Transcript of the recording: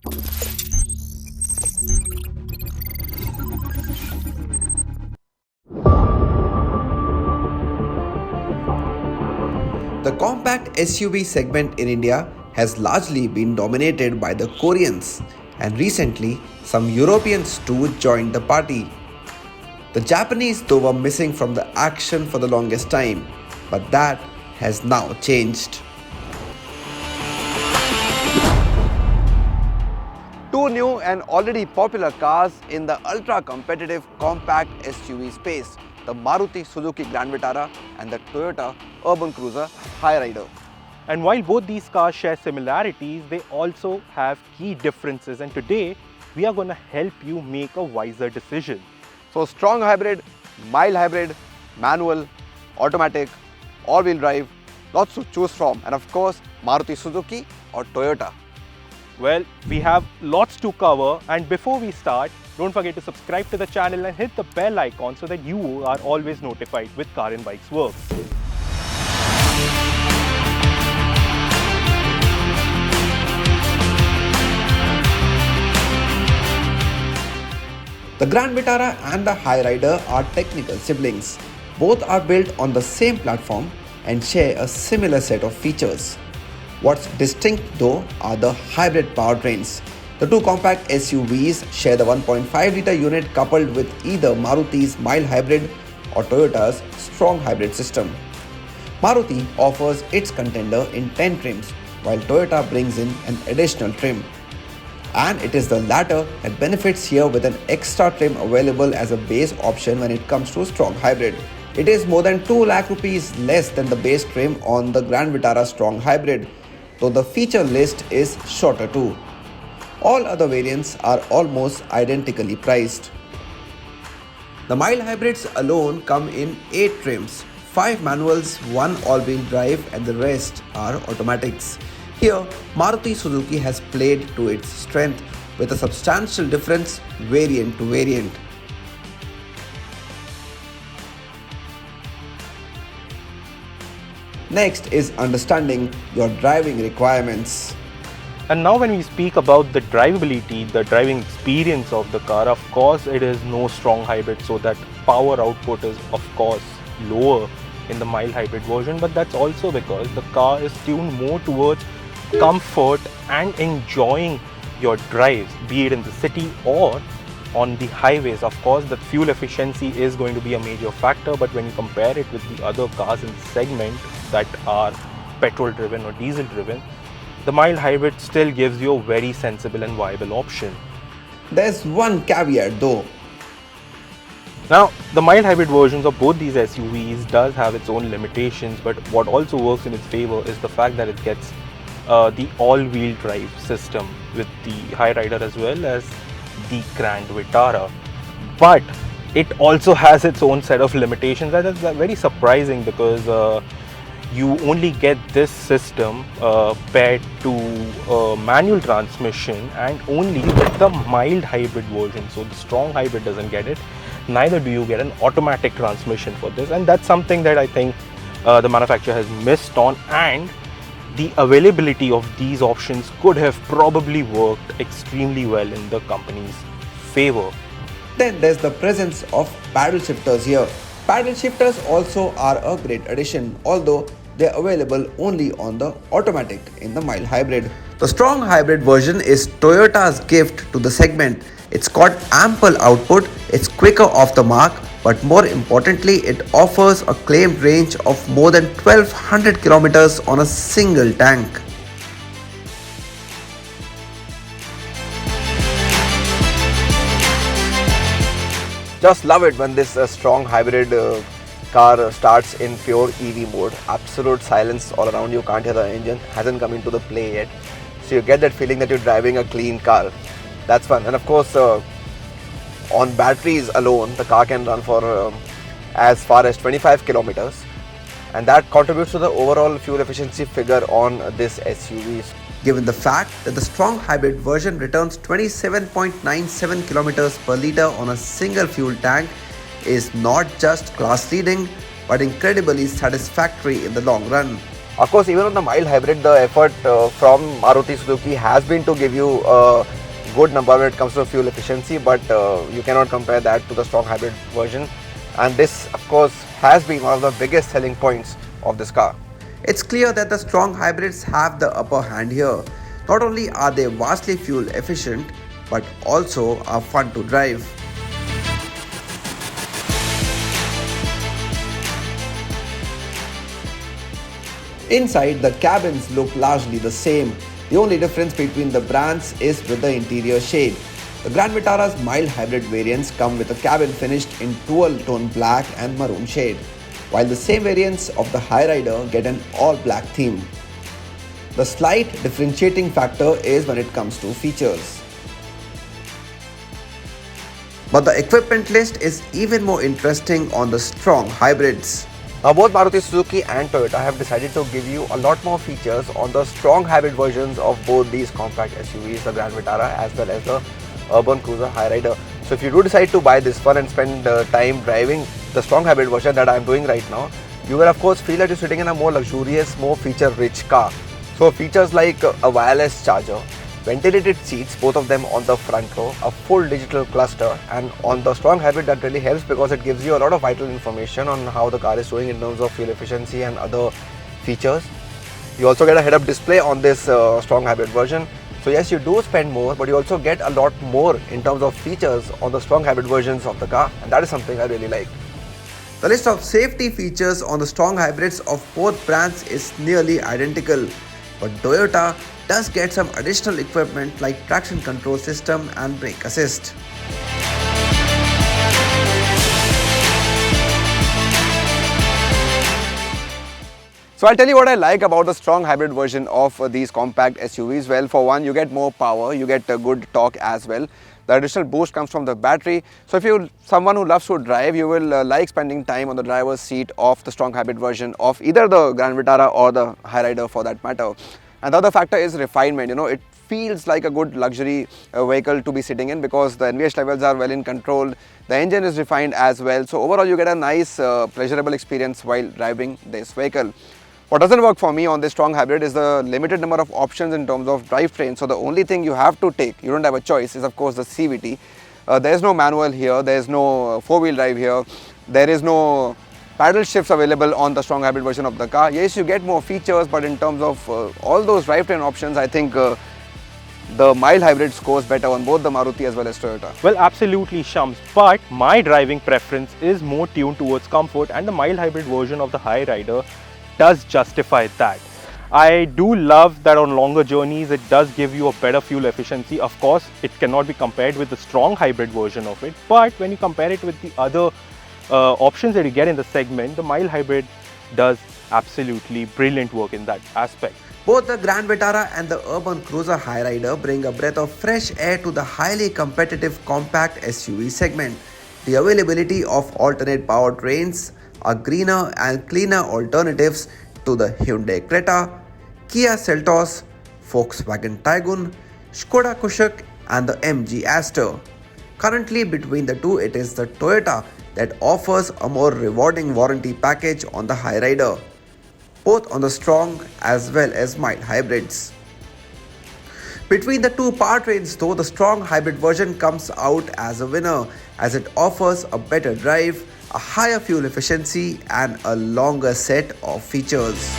The compact SUV segment in India has largely been dominated by the Koreans, and recently some Europeans too joined the party. The Japanese though were missing from the action for the longest time, but that has now changed. Two new and already popular cars in the ultra-competitive compact SUV space, the Maruti Suzuki Grand Vitara and the Toyota Urban Cruiser HyRyder. And while both these cars share similarities, they also have key differences, and today we are going to help you make a wiser decision. So strong hybrid, mild hybrid, manual, automatic, all-wheel drive, lots to choose from, and of course Maruti Suzuki or Toyota. Well, we have lots to cover, and before we start, don't forget to subscribe to the channel and hit the bell icon so that you are always notified with Car and Bikes works. The Grand Vitara and the HyRyder are technical siblings. Both are built on the same platform and share a similar set of features. What's distinct though are the hybrid powertrains. The two compact SUVs share the 1.5-litre unit coupled with either Maruti's mild hybrid or Toyota's strong hybrid system. Maruti offers its contender in 10 trims, while Toyota brings in an additional trim. And it is the latter that benefits here with an extra trim available as a base option when it comes to strong hybrid. It is more than 2 lakh rupees less than the base trim on the Grand Vitara strong hybrid, though the feature list is shorter too. All other variants are almost identically priced. The mild hybrids alone come in 8 trims, 5 manuals, 1 all-wheel drive and the rest are automatics. Here, Maruti Suzuki has played to its strength with a substantial difference variant to variant. Next is understanding your driving requirements. And now when we speak about the drivability, the driving experience of the car, of course it is no strong hybrid, so that power output is of course lower in the mild hybrid version, but that's also because the car is tuned more towards comfort and enjoying your drives, be it in the city or on the highways. Of course the fuel efficiency is going to be a major factor, but when you compare it with the other cars in the segment that are petrol driven or diesel driven, the mild hybrid still gives you a very sensible and viable option. There's one caveat though. Now, the mild hybrid versions of both these SUVs does have its own limitations, but what also works in its favor is the fact that it gets the all-wheel drive system with the HyRyder as well as the Grand Vitara. But it also has its own set of limitations. That is very surprising because you only get this system paired to a manual transmission and only with the mild hybrid version. So the strong hybrid doesn't get it. Neither do you get an automatic transmission for this, and that's something that I think the manufacturer has missed on, and the availability of these options could have probably worked extremely well in the company's favor. Then there's the presence of paddle shifters here. Paddle shifters also are a great addition, although they're available only on the automatic in the mild hybrid. The strong hybrid version is Toyota's gift to the segment. It's got ample output, it's quicker off the mark, but more importantly, it offers a claimed range of more than 1200 kilometers on a single tank. Just love it when this strong hybrid car starts in pure EV mode. Absolute silence all around you, can't hear the engine, hasn't come into the play yet. So you get that feeling that you're driving a clean car. That's fun. And of course, on batteries alone, the car can run for as far as 25 kilometers. And that contributes to the overall fuel efficiency figure on this SUV. Given the fact that the strong hybrid version returns 27.97 kilometers per litre on a single fuel tank, is not just class leading but incredibly satisfactory in the long run. Of course, even on the mild hybrid, the effort from Maruti Suzuki has been to give you a good number when it comes to fuel efficiency, but you cannot compare that to the strong hybrid version. And this, of course, has been one of the biggest selling points of this car. It's clear that the strong hybrids have the upper hand here. Not only are they vastly fuel efficient, but also are fun to drive. Inside, the cabins look largely the same. The only difference between the brands is with the interior shade. The Grand Vitara's mild hybrid variants come with a cabin finished in dual tone black and maroon shade, while the same variants of the HyRyder get an all black theme. The slight differentiating factor is when it comes to features. But the equipment list is even more interesting on the strong hybrids. Now both Maruti Suzuki and Toyota have decided to give you a lot more features on the strong hybrid versions of both these compact SUVs, the Grand Vitara as well as the Urban Cruiser HyRyder. So if you do decide to buy this one and spend time driving the strong hybrid version that I am doing right now, you will of course feel that you're sitting in a more luxurious, more feature-rich car. So features like a wireless charger, ventilated seats, both of them on the front row, a full digital cluster, and on the strong hybrid that really helps because it gives you a lot of vital information on how the car is doing in terms of fuel efficiency and other features. You also get a head-up display on this strong hybrid version. So yes, you do spend more, but you also get a lot more in terms of features on the strong hybrid versions of the car, and that is something I really like. The list of safety features on the strong hybrids of both brands is nearly identical, but Toyota does get some additional equipment like traction control system and brake assist. So I'll tell you what I like about the strong hybrid version of these compact SUVs. Well, for one, you get more power, you get a good torque as well. The additional boost comes from the battery. So if you're someone who loves to drive, you will like spending time on the driver's seat of the strong hybrid version of either the Grand Vitara or the HyRyder for that matter. And the other factor is refinement. It feels like a good luxury vehicle to be sitting in because the NVH levels are well in control. The engine is refined as well. So overall, you get a nice, pleasurable experience while driving this vehicle. What doesn't work for me on this strong hybrid is the limited number of options in terms of drivetrain. So the only thing you have to take, you don't have a choice, is of course the CVT. There is no manual here, there is no four-wheel drive here, there is no paddle shifts available on the strong hybrid version of the car. Yes, you get more features, but in terms of all those drivetrain options, I think the mild hybrid scores better on both the Maruti as well as Toyota. Well, absolutely, Shams, but my driving preference is more tuned towards comfort, and the mild hybrid version of the HyRyder does justify that. I do love that on longer journeys it does give you a better fuel efficiency. Of course, it cannot be compared with the strong hybrid version of it, but when you compare it with the other options that you get in the segment, the mild hybrid does absolutely brilliant work in that aspect. Both the Grand Vitara and the Urban Cruiser HyRyder bring a breath of fresh air to the highly competitive compact SUV segment. The availability of alternate powertrains are greener and cleaner alternatives to the Hyundai Creta, Kia Seltos, Volkswagen Tiguan, Skoda Kushaq and the MG Aster. Currently between the two, it is the Toyota that offers a more rewarding warranty package on the HyRyder, both on the strong as well as mild hybrids. Between the two powertrains though, the strong hybrid version comes out as a winner as it offers a better drive, a higher fuel efficiency and a longer set of features.